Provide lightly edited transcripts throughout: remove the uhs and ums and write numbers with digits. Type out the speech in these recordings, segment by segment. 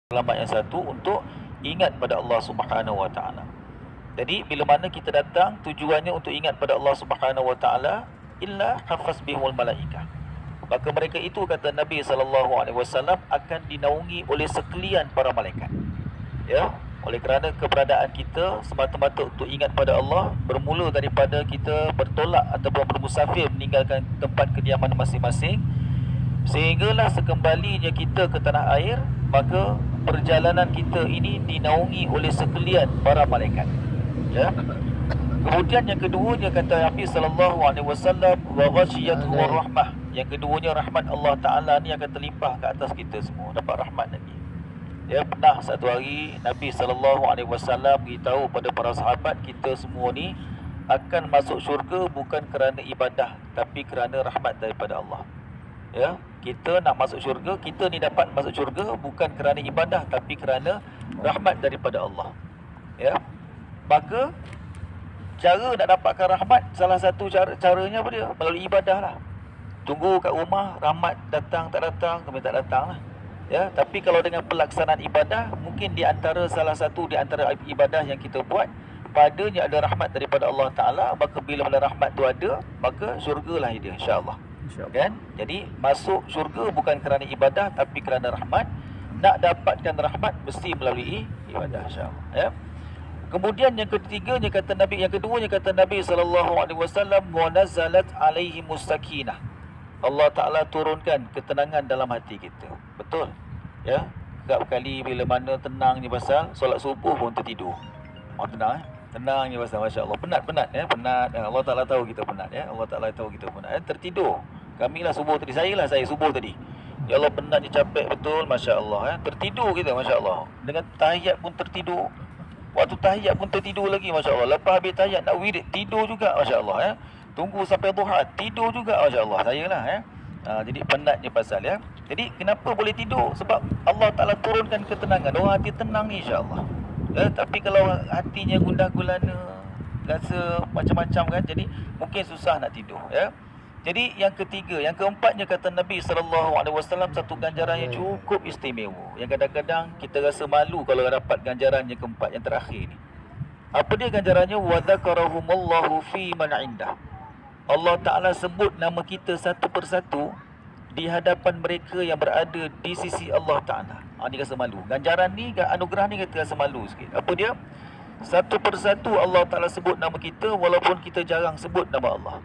selamat yang satu untuk ingat pada Allah Subhanahu Wa Taala. Jadi bila mana kita datang tujuannya untuk ingat pada Allah Subhanahu Wa Taala, illa hafaz bihumul malaikah. Maka mereka itu, kata Nabi SAW, akan dinaungi oleh sekalian para malaikat. Ya, oleh kerana keberadaan kita semata-mata untuk ingat pada Allah, bermula daripada kita bertolak ataupun bermusafir meninggalkan tempat kediaman masing-masing, sehinggalah sekembalinya kita ke tanah air, maka perjalanan kita ini dinaungi oleh sekalian para malaikat. Ya. Kemudian yang keduanya, kata Nabi SAW, wa ghashiyatuhu rahmah. Yang keduanya, rahmat Allah Ta'ala ni akan terlimpah ke atas kita semua, dapat rahmat lagi. Ya, pernah satu hari Nabi SAW beritahu pada para sahabat, kita semua ni akan masuk syurga bukan kerana ibadah, tapi kerana rahmat daripada Allah. Ya, kita nak masuk syurga, kita ni dapat masuk syurga bukan kerana ibadah, tapi kerana rahmat daripada Allah. Ya, maka cara nak dapatkan rahmat, salah satu caranya apa dia? Melalui ibadah lah. Tunggu kat rumah, rahmat datang tak datang, kami tak datang lah. Ya, tapi kalau dengan pelaksanaan ibadah, mungkin di antara salah satu di antara ibadah yang kita buat, padanya ada rahmat daripada Allah Ta'ala, maka bila mana rahmat tu ada, maka syurgalah dia, insyaAllah. Kan? Jadi masuk syurga bukan kerana ibadah, tapi kerana rahmat. Nak dapatkan rahmat mesti melalui ibadah, insyaAllah. Ya. Kemudian yang ketiganya, kata Nabi, yang keduanya, kata Nabi SAW, wa nazalat alaihimus sakinah. Allah Ta'ala turunkan ketenangan dalam hati kita. Betul? Ya. Kerap kali bila mana tenang ni pasal solat subuh pun tertidur. Tenang Tenang ni pasal, Masya Allah. Penat ya. Penat. Allah Ta'ala tahu kita penat ya. Allah Ta'ala tahu kita penat ya. Tertidur. Kami lah subuh tadi. Saya subuh tadi. Ya Allah, penat ni, capek betul. Masya Allah ya. Tertidur kita, Masya Allah. Dengan tahiyat pun tertidur. Waktu tahiyat pun tertidur lagi, Masya Allah. Lepas habis tahiyat nak wirid, tidur juga, Masya Allah ya. Tunggu sampai duha, tidur juga, Masya Allah. Saya lah ya. Jadi penatnya pasal ya. Jadi kenapa boleh tidur? Sebab Allah Ta'ala turunkan ketenangan. Orang hati tenang, insyaAllah ya. Tapi kalau hatinya gundah gulana, rasa macam-macam kan, jadi mungkin susah nak tidur ya. Jadi yang ketiga, yang keempatnya, kata Nabi SAW, satu ganjaran yang cukup istimewa, yang kadang-kadang kita rasa malu kalau dapat ganjaran yang keempat, yang terakhir ni. Apa dia ganjarannya? Wa dzakarahumullahu fi man indah. Allah Ta'ala sebut nama kita satu persatu di hadapan mereka yang berada di sisi Allah Ta'ala. Dia rasa malu. Ganjaran ni, anugerah ni, kita rasa malu sikit. Apa dia? Satu persatu Allah Ta'ala sebut nama kita, walaupun kita jarang sebut nama Allah.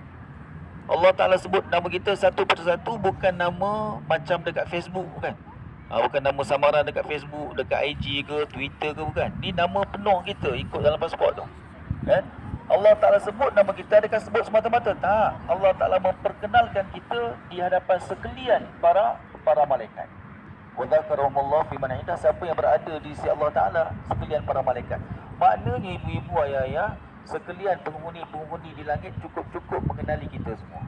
Allah Ta'ala sebut nama kita satu persatu, bukan nama macam dekat Facebook, bukan. Bukan nama samaran dekat Facebook, dekat IG ke, Twitter ke, bukan. Ni nama penuh kita, ikut dalam pasport tu. Kan? Allah Ta'ala sebut nama kita, adakah sebut semata-mata? Tak. Allah Ta'ala memperkenalkan kita di hadapan sekalian para malaikat. Wa dzakarahumullahu fi man indah. Siapa yang berada di sisi Allah Ta'ala, sekalian para malaikat. Maknanya, ibu-ibu, ayah-ayah, sekalian penghuni di langit cukup mengenali kita semua.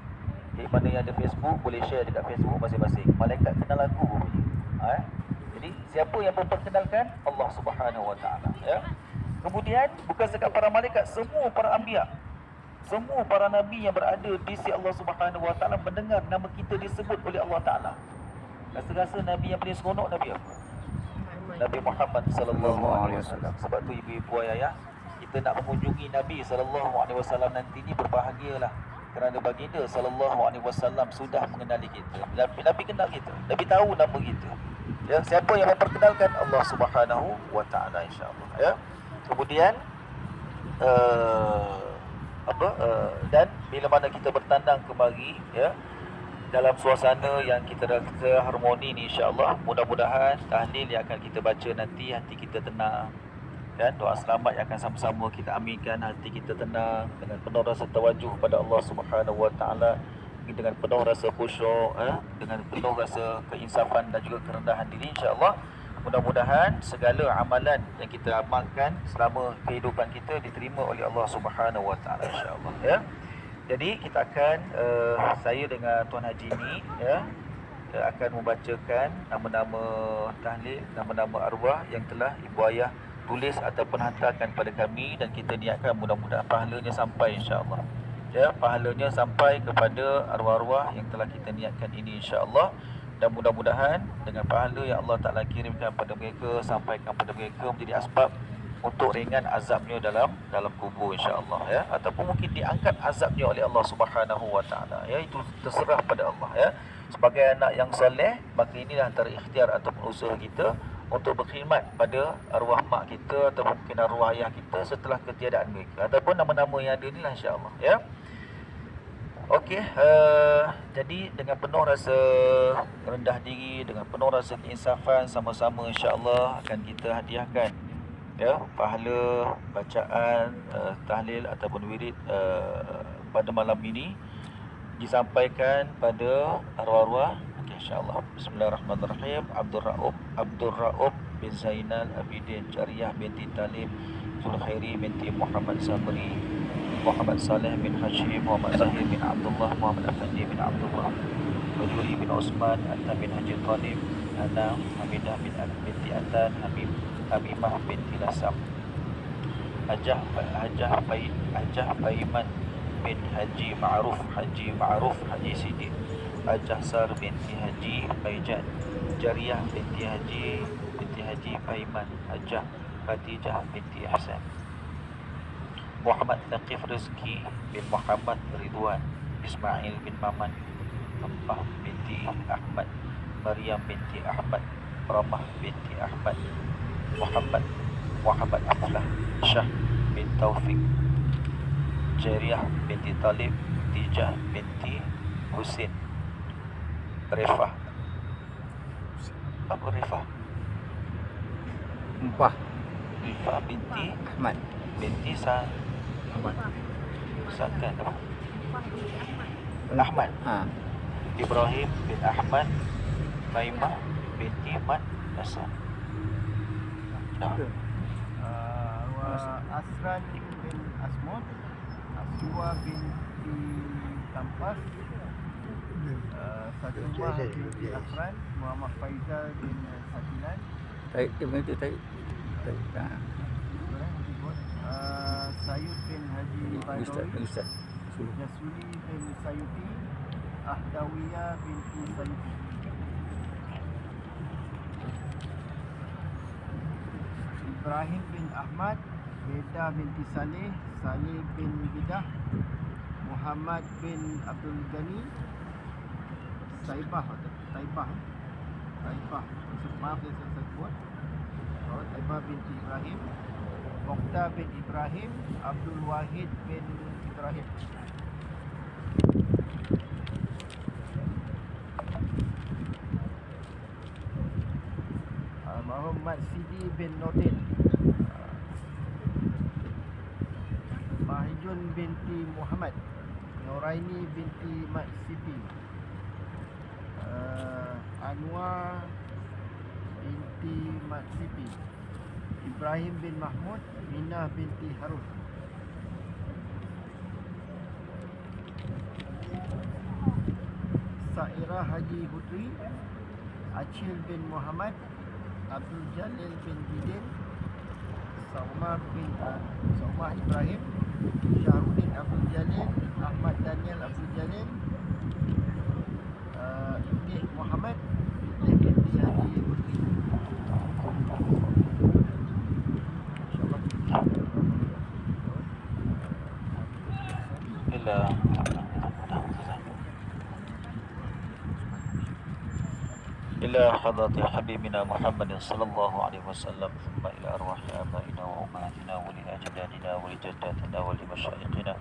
Jadi mana yang ada Facebook, boleh share dekat Facebook masing-masing. Malaikat kenal aku boleh. Jadi siapa yang memperkenalkan? Allah Subhanahu Wa Ta'ala ya. Kemudian bukan sekadar para malaikat, semua para anbiya, semua para nabi yang berada di sisi Allah Subhanahu Wa Ta'ala mendengar nama kita disebut oleh Allah Ta'ala. Rasa-rasa nabi yang paling seronok nabi apa? Nabi Muhammad sallallahu alaihi wasallam. Sebab tu ibu-ibu ayah, kita nak mengunjungi Nabi sallallahu alaihi wasallam nanti ni berbahagialah, kerana baginda sallallahu alaihi wasallam sudah mengenali kita. Nabi kenal kita. Nabi tahu nama kita. Ya, siapa yang memperkenalkan? Allah Subhanahu Wa Ta'ala, insya-Allah ya. Kemudian dan bila mana kita bertandang kemari ya, dalam suasana yang kita rasa harmoni ni, insya-Allah, mudah-mudahan tahlil yang akan kita baca nanti, hati kita tenang. Dan doa selamat yang akan sama-sama kita aminkan, hati kita tenang, dengan penuh rasa tawajuh pada Allah Subhanahu Wa Ta'ala, dengan penuh rasa khusyuk, dengan penuh rasa keinsafan dan juga kerendahan diri, insya-Allah. Mudah-mudahan segala amalan yang kita amalkan selama kehidupan kita diterima oleh Allah Subhanahu Wa Ta'ala, insya-Allah ya. Jadi kita akan saya dengan Tuan Haji ni ya, akan membacakan nama-nama tahlil, nama-nama arwah yang telah ibu ayah tulis ataupun hantarkan pada kami, dan kita niatkan mudah-mudahan pahalanya sampai, insya-Allah ya. Pahalanya sampai kepada arwah-arwah yang telah kita niatkan ini, insya-Allah. Dan mudah-mudahan dengan pahala yang Allah Ta'ala kirimkan pada mereka, sampaikan pada mereka, menjadi asbab untuk ringan azabnya dalam kubur, insya-Allah, ya, ataupun mungkin diangkat azabnya oleh Allah Subhanahu wa taala, ya. Itu terserah pada Allah, ya. Sebagai anak yang soleh, maka inilah antara ikhtiar ataupun usaha kita untuk berkhidmat pada arwah mak kita ataupun mungkin arwah ayah kita setelah ketiadaan mereka, ataupun nama-nama yang ada inilah, insya-Allah, ya. Okey, jadi dengan penuh rasa rendah diri, dengan penuh rasa keinsafan, sama-sama insya-Allah akan kita hadiahkan, ya, pahala bacaan tahlil ataupun wirid pada malam ini disampaikan pada arwah-arwah. Okey, insya-Allah. Bismillahirrahmanirrahim. Abdul Raub bin Zainal Abidin Jariyah binti Talib Zulkhairi binti Muhammad Sabri Muhammad Saleh bin Hashim Muhammad Zahir bin Abdullah Muhammad Afandi bin Abdullah Bajuri bin Osman Atta bin Haji Talib Ana Hamidah binti Atan Hamimah binti Lasam Hajah Paiman bin Haji Ma'ruf Haji Siddiq Hajah Sar binti Haji Paijan Jariyah binti Haji Paiman Hajah Fatijah binti Hasan Muhammad Thaqif Rizki bin Muhammad Ridwan Ismail bin Maman Ampah binti Ahmad Maryam binti Ahmad Ramah binti Ahmad Muhammad Aflah Syah bin Taufik Jariyah binti Talib Tijah binti Husin Refah. Apa Refah? Refah binti Ahmad binti Sakan apa? Ahmad. Ibrahim bin Ahmad Maimah binti Mat Hasan. Asran bin Asmud Aswa binti Tampas Satumah binti Afran Muhammad Faizal bin Sakilan Sayyid bin Haji Badawi Jasuli bin Sayyidi Ahdawiyah binti Sayyidi Ibrahim bin Ahmad Beda binti Saleh bin Bidah Muhammad bin Abdul Ghani Taibah maaf saya sebut Taibah binti Ibrahim Mokhtar bin Ibrahim Abdul Wahid bin Ibrahim Muhammad Sidi bin Nordin Mahjun binti Muhammad Noraini binti Mat Siti Anwar binti Mat Siti Ibrahim bin Mahmud Minah binti Harun Sairah Haji Hudri Acil bin Muhammad Abdul Jalil bin Bidin Saumah Ibrahim Syahrudin Abdul Jalil Ahmad Daniel Abdul Jalil Ibni Muhammad binti Haji Hudri. إلى حضرة حبيبنا محمد صلى الله عليه وسلم ثم إلى أرواح آبائنا وأمهاتنا ولأجدادنا ولجداتنا ولمشايخنا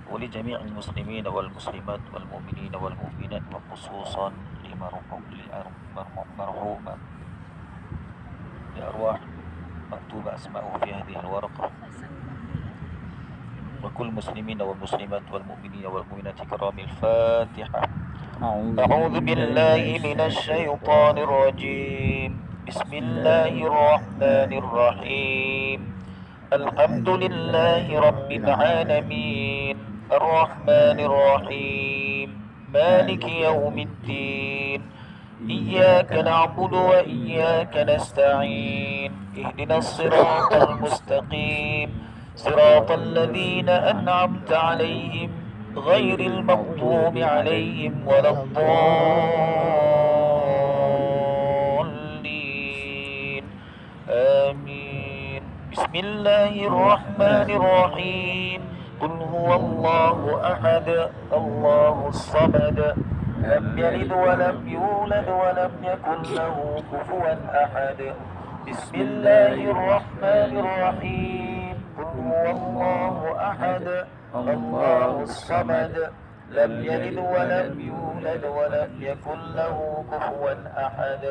ولجميع المسلمين والمسلمات والمؤمنين والمؤمنات وخصوصا لمرحومة لأرواح مكتوب أسماءه في هذه الورقة وكل المسلمين والمسلمات والمؤمنين والمؤمنات كرام. الفاتحة. أعوذ بالله من الشيطان الرجيم. بسم الله الرحمن الرحيم. الحمد لله رب العالمين الرحمن الرحيم مالك يوم الدين إياك نعبد وإياك نستعين اهدنا الصراط المستقيم صراط الذين أنعمت عليهم غير المغضوب عليهم ولا الضالين. بسم الله الرحمن الرحيم قل هو الله أحد الله الصمد لم يلد ولم يولد ولم يكن له كفوا أحد بسم الله الرحمن الرحيم قل هو الله أحد الله الصمد لم يلد ولم يولد ولم يكن له كفوا أحد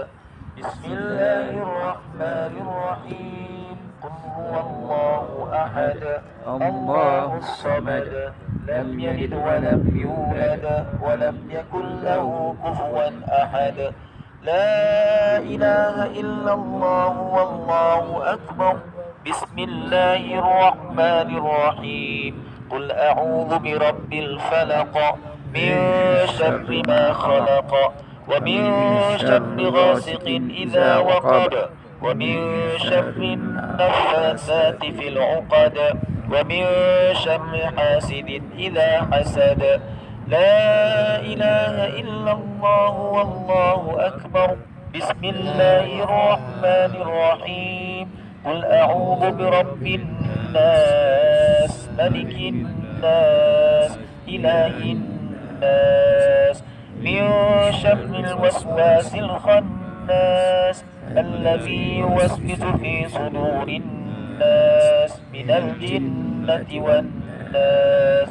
بسم الله الرحمن الرحيم قل هو الله أحد الله الصمد لم يلد ولم يولد ولم يكن له كفوا أحد لا إله إلا الله والله أكبر بسم الله الرحمن الرحيم قل أعوذ برب الفلق من شر ما خلق ومن شر غاسق إذا وقب ومن شر النفاثات في العقد ومن شر حاسد إذا حسد لا إله إلا الله والله أكبر بسم الله الرحمن الرحيم قل أعوذ برب الناس ملك الناس إله الناس من شر الوسواس الخناس الذي يوسوس في صدور الناس من الجنة والناس